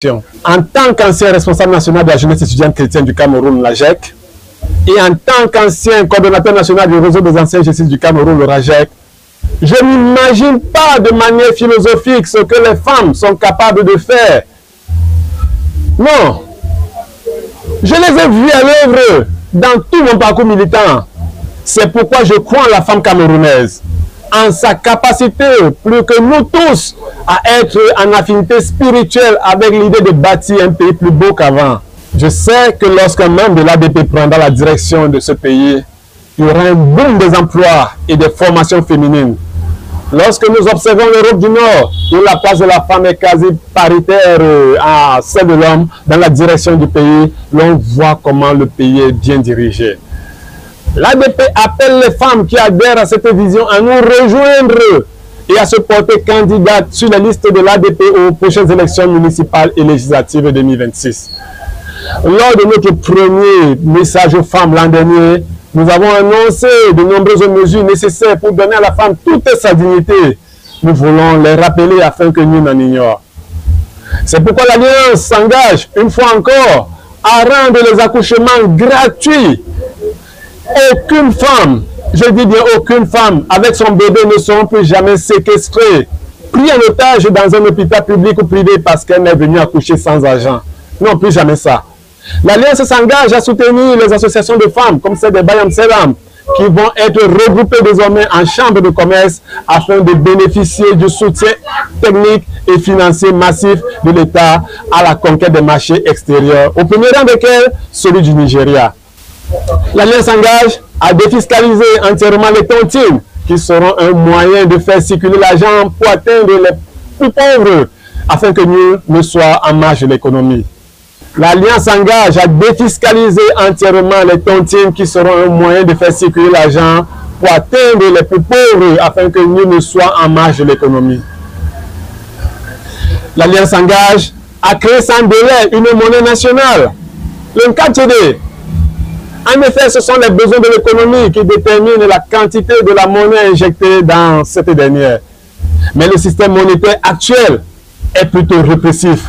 En tant qu'ancien responsable national de la jeunesse étudiante chrétienne du Cameroun, la GEC, et en tant qu'ancien coordonnateur national du réseau des anciens justices du Cameroun, le RAGEC, je n'imagine pas de manière philosophique ce que les femmes sont capables de faire. Non. Je les ai vues à l'œuvre dans tout mon parcours militant. C'est pourquoi je crois en la femme camerounaise, en sa capacité, plus que nous tous, à être en affinité spirituelle avec l'idée de bâtir un pays plus beau qu'avant. Je sais que lorsqu'un membre de l'ADP prendra la direction de ce pays, il y aura un boom des emplois et des formations féminines. Lorsque nous observons l'Europe du Nord, où la place de la femme est quasi paritaire à celle de l'homme dans la direction du pays, l'on voit comment le pays est bien dirigé. L'ADP appelle les femmes qui adhèrent à cette vision à nous rejoindre et à se porter candidate sur la liste de l'ADP aux prochaines élections municipales et législatives 2026. Lors de notre premier message aux femmes l'an dernier, nous avons annoncé de nombreuses mesures nécessaires pour donner à la femme toute sa dignité. Nous voulons les rappeler afin que nul n'en ignore. C'est pourquoi l'Alliance s'engage une fois encore à rendre les accouchements gratuits. Aucune femme, je dis bien aucune femme, avec son bébé ne seront plus jamais séquestrées, pris en otage dans un hôpital public ou privé parce qu'elle est venue accoucher sans argent. Non, plus jamais ça. L'Alliance s'engage à soutenir les associations de femmes, comme celle de Bayam Selam, qui vont être regroupées désormais en chambre de commerce afin de bénéficier du soutien technique et financier massif de l'État à la conquête des marchés extérieurs, au premier rang desquels celui du Nigeria. L'Alliance s'engage à défiscaliser entièrement les tontines, qui seront un moyen de faire circuler l'argent pour atteindre les plus pauvres, afin que nul ne soit en marge de l'économie. L'Alliance s'engage à défiscaliser entièrement les tontines, qui seront un moyen de faire circuler l'argent pour atteindre les plus pauvres, afin que nul ne soit en marge de l'économie. L'Alliance s'engage à créer sans délai une monnaie nationale, le NKTD. En effet, ce sont les besoins de l'économie qui déterminent la quantité de la monnaie injectée dans cette dernière. Mais le système monétaire actuel est plutôt répressif.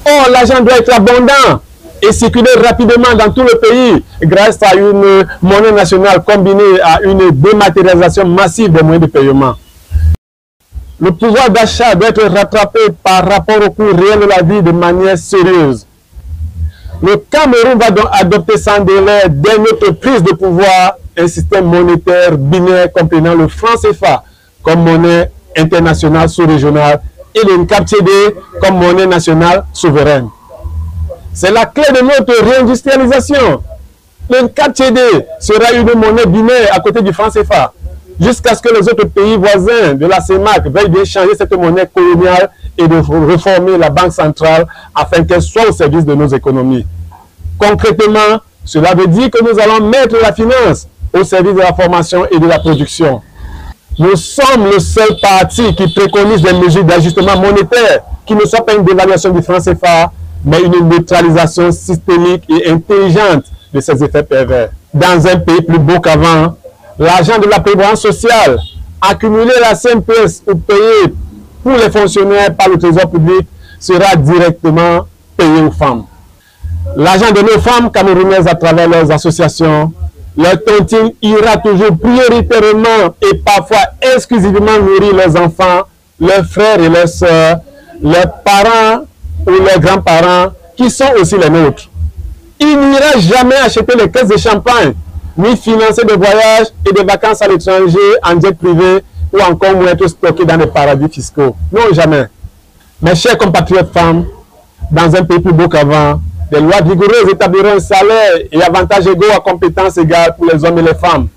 Or, l'argent doit être abondant et circuler rapidement dans tout le pays grâce à une monnaie nationale combinée à une dématérialisation massive des moyens de paiement. Le pouvoir d'achat doit être rattrapé par rapport au coût réel de la vie de manière sérieuse. Le Cameroun va donc adopter sans délai, dès notre prise de pouvoir, un système monétaire binaire comprenant le franc CFA comme monnaie internationale sous-régionale et le NKTD comme monnaie nationale souveraine. C'est la clé de notre réindustrialisation. Le NKTD sera une monnaie binaire à côté du franc CFA, jusqu'à ce que les autres pays voisins de la CEMAC veuillent bien changer cette monnaie coloniale et de réformer la banque centrale afin qu'elle soit au service de nos économies. Concrètement, cela veut dire que nous allons mettre la finance au service de la formation et de la production. Nous sommes le seul parti qui préconise des mesures d'ajustement monétaire qui ne soient pas une dévaluation du franc CFA, mais une neutralisation systémique et intelligente de ces effets pervers. Dans un pays plus beau qu'avant, l'argent de la prévoyance sociale accumulé à la CNPS ou payé pour les fonctionnaires par le trésor public sera directement payé aux femmes. L'argent de nos femmes camerounaises à travers leurs associations, leur tontine ira toujours prioritairement et parfois exclusivement nourrir leurs enfants, leurs frères et leurs sœurs, leurs parents ou leurs grands-parents qui sont aussi les nôtres. Il n'ira jamais acheter les caisses de champagne, ni financer des voyages et des vacances à l'étranger en jet privé ou encore moins être stocké dans des paradis fiscaux. Non, jamais. Mes chers compatriotes femmes, dans un pays plus beau qu'avant, des lois vigoureuses établiront un salaire et avantages égaux à compétences égales pour les hommes et les femmes.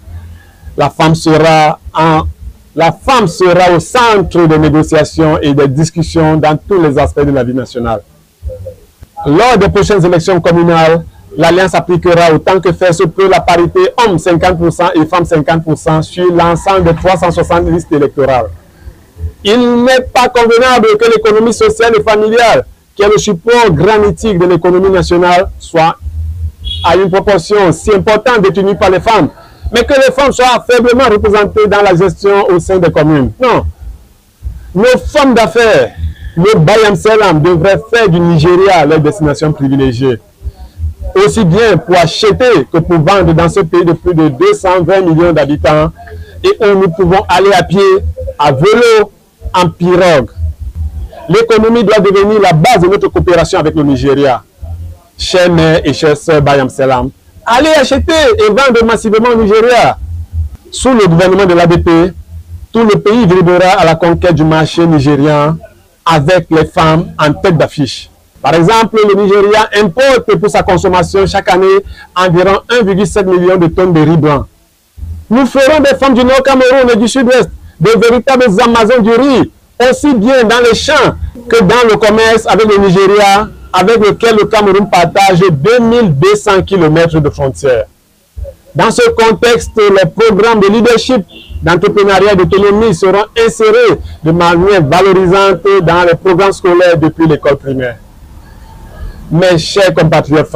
La femme sera au centre des négociations et des discussions dans tous les aspects de la vie nationale. Lors des prochaines élections communales, l'Alliance appliquera autant que faire se peut la parité hommes 50% et femmes 50% sur l'ensemble des 360 listes électorales. Il n'est pas convenable que l'économie sociale et familiale, qui est le support granitique de l'économie nationale, soit à une proportion si importante détenue par les femmes, mais que les femmes soient faiblement représentées dans la gestion au sein des communes. Non. Nos femmes d'affaires, Le Bayam Selam devrait faire du Nigeria leur destination privilégiée, aussi bien pour acheter que pour vendre dans ce pays de plus de 220 millions d'habitants, et où nous pouvons aller à pied, à vélo, en pirogue. L'économie doit devenir la base de notre coopération avec le Nigeria. Chers mères et chers sœurs Bayam Selam, allez acheter et vendre massivement au Nigeria. Sous le gouvernement de l'ADP, tout le pays vibrera à la conquête du marché nigérian avec les femmes en tête d'affiche. Par exemple, le Nigeria importe pour sa consommation chaque année environ 1,7 million de tonnes de riz blanc. Nous ferons des femmes du Nord Cameroun et du Sud-Ouest des véritables Amazones du riz, aussi bien dans les champs que dans le commerce avec le Nigeria, avec lequel le Cameroun partage 2200 km de frontières. Dans ce contexte, les programmes de leadership, d'entrepreneuriat et d'autonomie seront insérés de manière valorisante dans les programmes scolaires depuis l'école primaire. Mes chers compatriotes femmes,